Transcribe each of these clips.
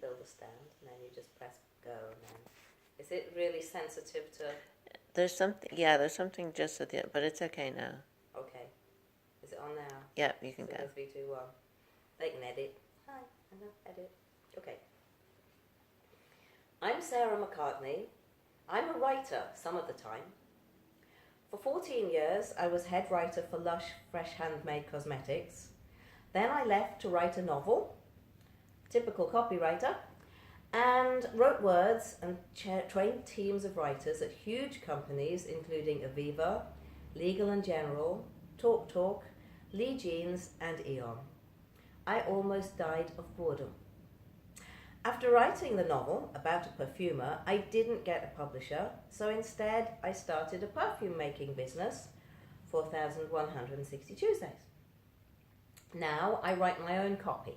build a stand, and then you just press go, and then... Is it really sensitive to... There's something just at the end, but it's okay now. Okay. Is it on now? Yeah, you can so go. 3, 2, 1. They can edit. Hi, I know, edit. Okay. I'm Sarah McCartney. I'm a writer some of the time. For 14 years, I was head writer for Lush Fresh Handmade Cosmetics. Then I left to write a novel, typical copywriter, and wrote words and trained teams of writers at huge companies including Aviva, Legal & General, TalkTalk, Lee Jeans and Eon. I almost died of boredom. After writing the novel about a perfumer, I didn't get a publisher, so instead I started a perfume making business, 4,160 Tuesdays. Now I write my own copy.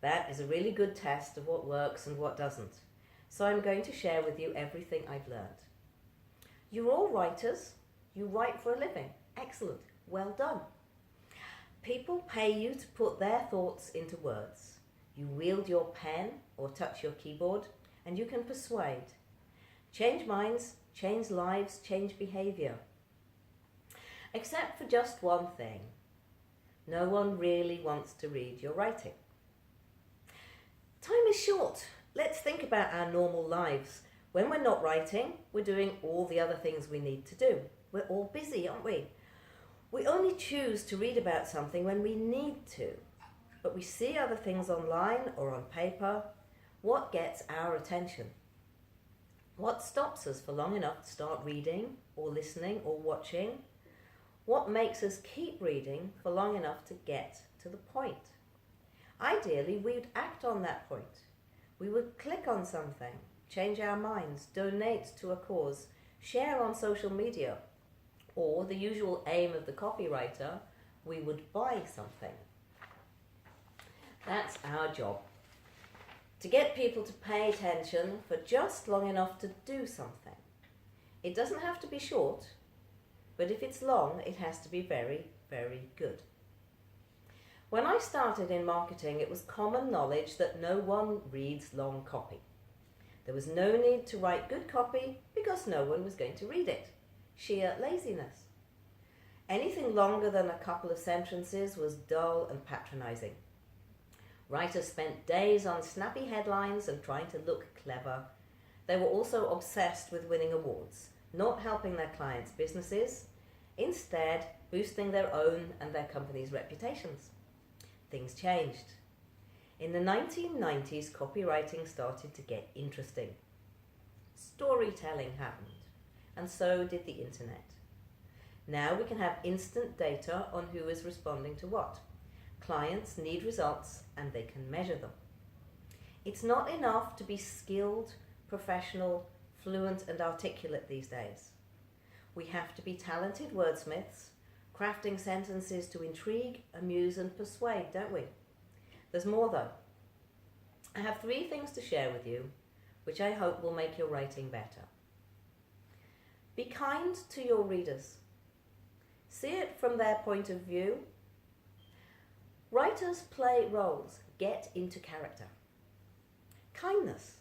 That is a really good test of what works and what doesn't. So I'm going to share with you everything I've learned. You're all writers. You write for a living. Excellent. Well done. People pay you to put their thoughts into words. You wield your pen or touch your keyboard, and you can persuade. Change minds, change lives, change behaviour. Except for just one thing. No one really wants to read your writing. Time is short. Let's think about our normal lives. When we're not writing, we're doing all the other things we need to do. We're all busy, aren't we? We only choose to read about something when we need to. But we see other things online or on paper. What gets our attention? What stops us for long enough to start reading or listening or watching? What makes us keep reading for long enough to get to the point? Ideally, we'd act on that point. We would click on something, change our minds, donate to a cause, share on social media, or the usual aim of the copywriter, we would buy something. That's our job. To get people to pay attention for just long enough to do something. It doesn't have to be short, but if it's long, it has to be very, very good. When I started in marketing, it was common knowledge that no one reads long copy. There was no need to write good copy because no one was going to read it. Sheer laziness. Anything longer than a couple of sentences was dull and patronizing. Writers spent days on snappy headlines and trying to look clever. They were also obsessed with winning awards, not helping their clients' businesses, instead boosting their own and their company's reputations. Things changed. In the 1990s, copywriting started to get interesting. Storytelling happened, and so did the internet. Now we can have instant data on who is responding to what. Clients need results and they can measure them. It's not enough to be skilled, professional, fluent and articulate these days. We have to be talented wordsmiths, crafting sentences to intrigue, amuse and persuade, don't we? There's more though. I have 3 things to share with you, which I hope will make your writing better. Be kind to your readers. See it from their point of view. Writers play roles. Get into character. Kindness.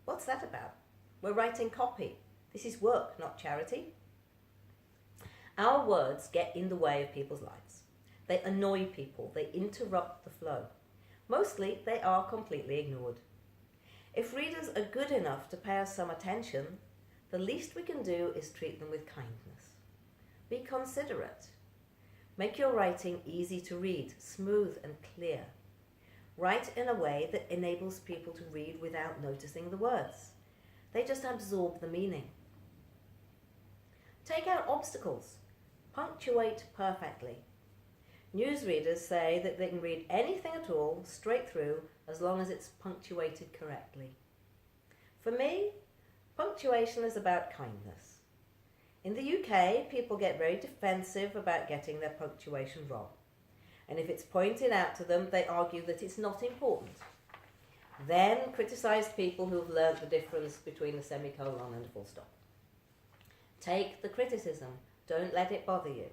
What's that about? We're writing copy. This is work, not charity. Our words get in the way of people's lives. They annoy people. They interrupt the flow. Mostly, they are completely ignored. If readers are good enough to pay us some attention, the least we can do is treat them with kindness. Be considerate. Make your writing easy to read, smooth and clear. Write in a way that enables people to read without noticing the words. They just absorb the meaning. Take out obstacles. Punctuate perfectly. Newsreaders say that they can read anything at all, straight through, as long as it's punctuated correctly. For me, punctuation is about kindness. In the UK, people get very defensive about getting their punctuation wrong. And if it's pointed out to them, they argue that it's not important. Then criticise people who have learned the difference between a semicolon and a full stop. Take the criticism. Don't let it bother you.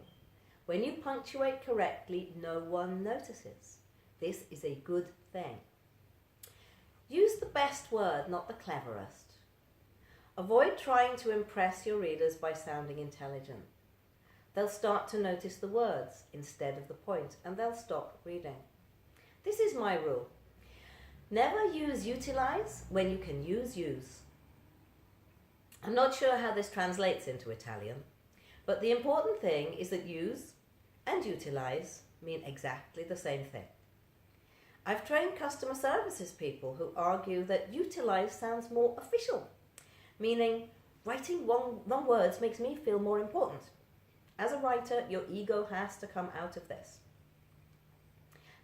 When you punctuate correctly, no one notices. This is a good thing. Use the best word, not the cleverest. Avoid trying to impress your readers by sounding intelligent. They'll start to notice the words instead of the point, and they'll stop reading. This is my rule. Never use utilize when you can use. I'm not sure how this translates into Italian, but the important thing is that use and utilize mean exactly the same thing. I've trained customer services people who argue that utilize sounds more official, meaning writing long words makes me feel more important. As a writer, your ego has to come out of this.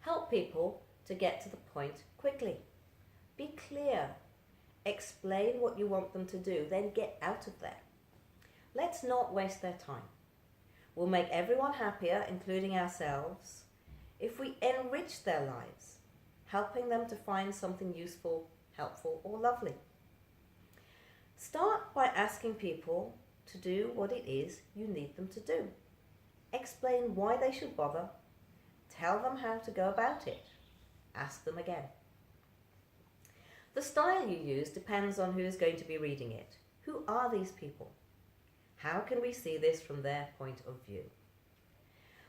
Help people to get to the point quickly. Be clear. Explain what you want them to do, then get out of there. Let's not waste their time. We'll make everyone happier, including ourselves, if we enrich their lives, helping them to find something useful, helpful, or lovely. Start by asking people to do what it is you need them to do. Explain why they should bother. Tell them how to go about it. Ask them again. The style you use depends on who is going to be reading it. Who are these people? How can we see this from their point of view?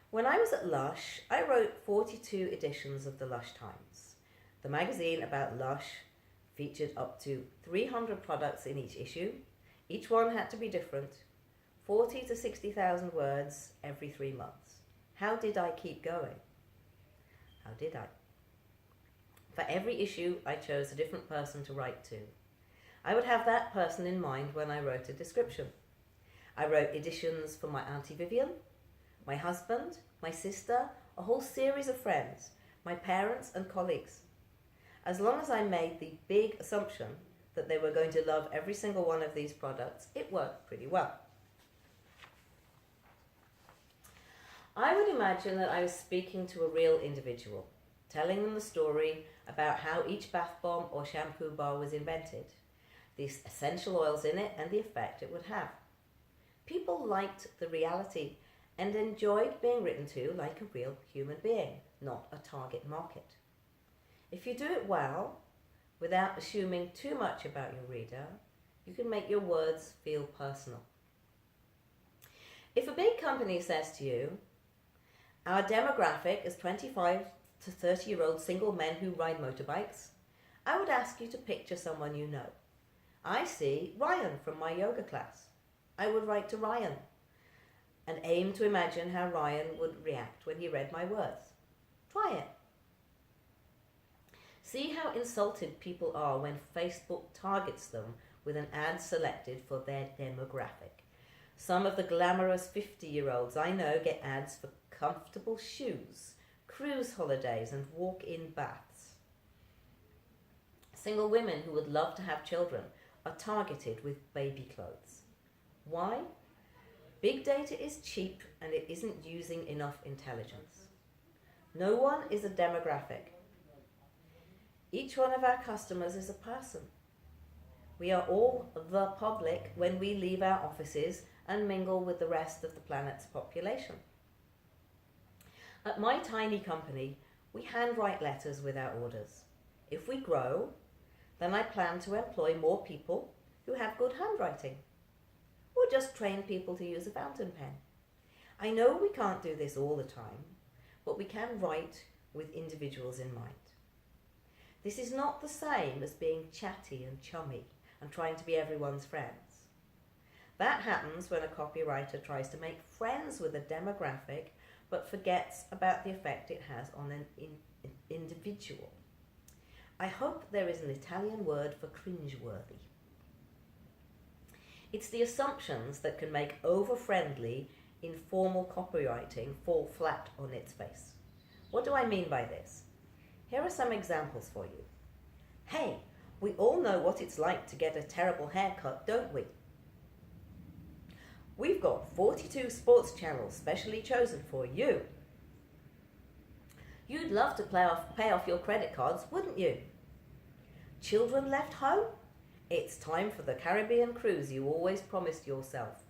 When I was at Lush, I wrote 42 editions of the Lush Times. The magazine about Lush featured up to 300 products in each issue. Each one had to be different. 40 to 60,000 words every 3 months. How did I keep going? How did I? For every issue, I chose a different person to write to. I would have that person in mind when I wrote a description. I wrote editions for my Auntie Vivian, my husband, my sister, a whole series of friends, my parents and colleagues. As long as I made the big assumption that they were going to love every single one of these products, it worked pretty well. I would imagine that I was speaking to a real individual, telling them the story about how each bath bomb or shampoo bar was invented, the essential oils in it, and the effect it would have. People liked the reality and enjoyed being written to like a real human being, not a target market. If you do it well, without assuming too much about your reader, you can make your words feel personal. If a big company says to you, our demographic is 25 to 30-year-old single men who ride motorbikes, I would ask you to picture someone you know. I see Ryan from my yoga class. I would write to Ryan and aim to imagine how Ryan would react when he read my words. Try it. See how insulted people are when Facebook targets them with an ad selected for their demographic. Some of the glamorous 50-year-olds I know get ads for comfortable shoes, cruise holidays, and walk-in baths. Single women who would love to have children are targeted with baby clothes. Why? Big data is cheap and it isn't using enough intelligence. No one is a demographic. Each one of our customers is a person. We are all the public when we leave our offices and mingle with the rest of the planet's population. At my tiny company, we handwrite letters with our orders. If we grow, then I plan to employ more people who have good handwriting, or just train people to use a fountain pen. I know we can't do this all the time, but we can write with individuals in mind. This is not the same as being chatty and chummy and trying to be everyone's friends. That happens when a copywriter tries to make friends with a demographic but forgets about the effect it has on an individual. I hope there is an Italian word for cringeworthy. It's the assumptions that can make over-friendly, informal copywriting fall flat on its face. What do I mean by this? Here are some examples for you. Hey, we all know what it's like to get a terrible haircut, don't we? We've got 42 sports channels specially chosen for you. You'd love to pay off your credit cards, wouldn't you? Children left home? It's time for the Caribbean cruise you always promised yourself.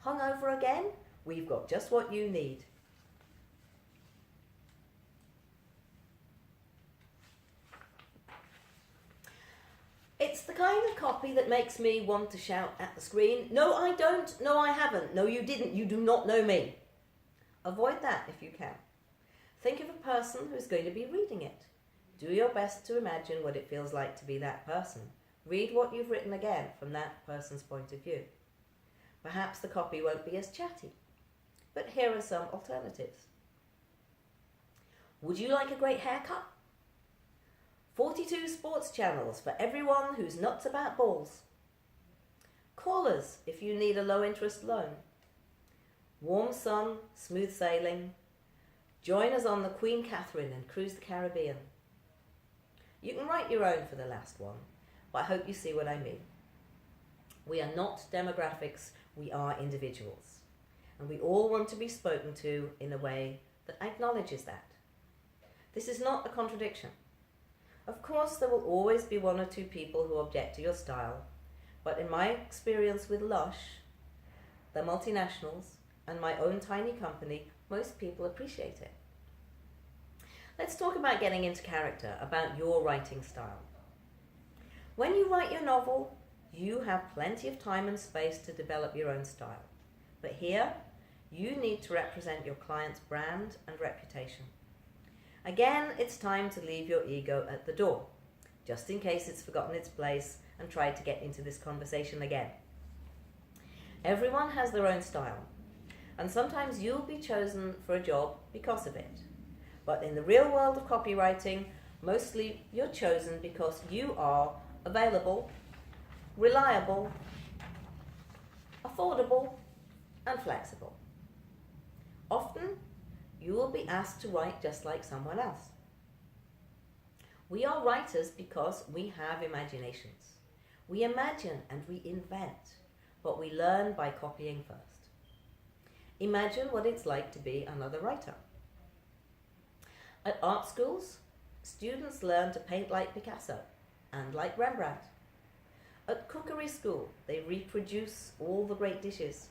Hungover again? We've got just what you need. It's the kind of copy that makes me want to shout at the screen, "No, I don't. No, I haven't. No, you didn't. You do not know me." Avoid that if you can. Think of a person who's going to be reading it. Do your best to imagine what it feels like to be that person. Read what you've written again from that person's point of view. Perhaps the copy won't be as chatty, but here are some alternatives. Would you like a great haircut? 42 sports channels for everyone who's nuts about balls. Call us if you need a low-interest loan. Warm sun, smooth sailing. Join us on the Queen Catherine and cruise the Caribbean. You can write your own for the last one, but I hope you see what I mean. We are not demographics, we are individuals. And we all want to be spoken to in a way that acknowledges that. This is not a contradiction. Of course, there will always be one or two people who object to your style, but in my experience with Lush, the multinationals, and my own tiny company, most people appreciate it. Let's talk about getting into character, about your writing style. When you write your novel, you have plenty of time and space to develop your own style. But here, you need to represent your client's brand and reputation. Again, it's time to leave your ego at the door, just in case it's forgotten its place and tried to get into this conversation again. Everyone has their own style, and sometimes you'll be chosen for a job because of it. But in the real world of copywriting, mostly you're chosen because you are available, reliable, affordable, and flexible. Often, you will be asked to write just like someone else. We are writers because we have imaginations. We imagine and we invent, but we learn by copying first. Imagine what it's like to be another writer. At art schools, students learn to paint like Picasso and like Rembrandt. At cookery school, they reproduce all the great dishes.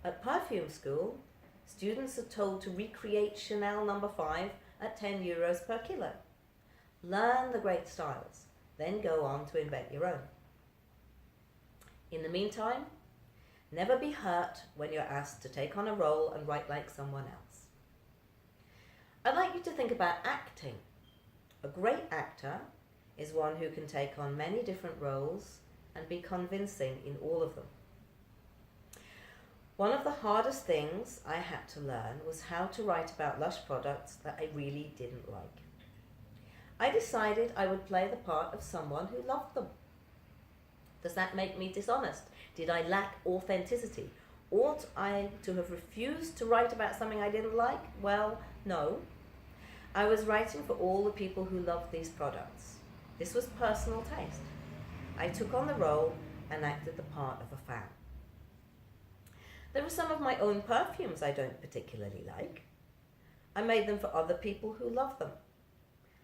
At perfume school, students are told to recreate Chanel No. 5 at €10 per kilo. Learn the great styles, then go on to invent your own. In the meantime, never be hurt when you're asked to take on a role and write like someone else. I'd like you to think about acting. A great actor is one who can take on many different roles and be convincing in all of them. One of the hardest things I had to learn was how to write about Lush products that I really didn't like. I decided I would play the part of someone who loved them. Does that make me dishonest? Did I lack authenticity? Ought I to have refused to write about something I didn't like? Well, no. I was writing for all the people who loved these products. This was personal taste. I took on the role and acted the part of a fan. There are some of my own perfumes I don't particularly like. I made them for other people who love them.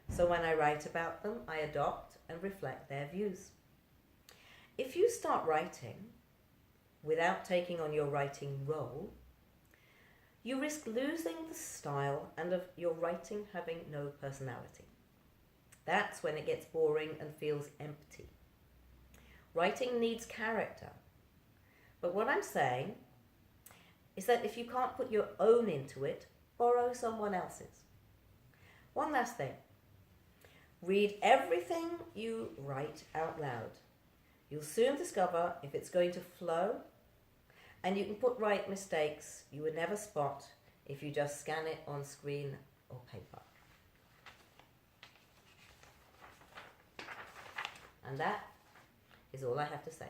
So when I write about them, I adopt and reflect their views. If you start writing without taking on your writing role, you risk losing the style and of your writing having no personality. That's when it gets boring and feels empty. Writing needs character. But what I'm saying is that if you can't put your own into it, borrow someone else's. One last thing. Read everything you write out loud. You'll soon discover if it's going to flow, and you can put right mistakes you would never spot if you just scan it on screen or paper. And that is all I have to say.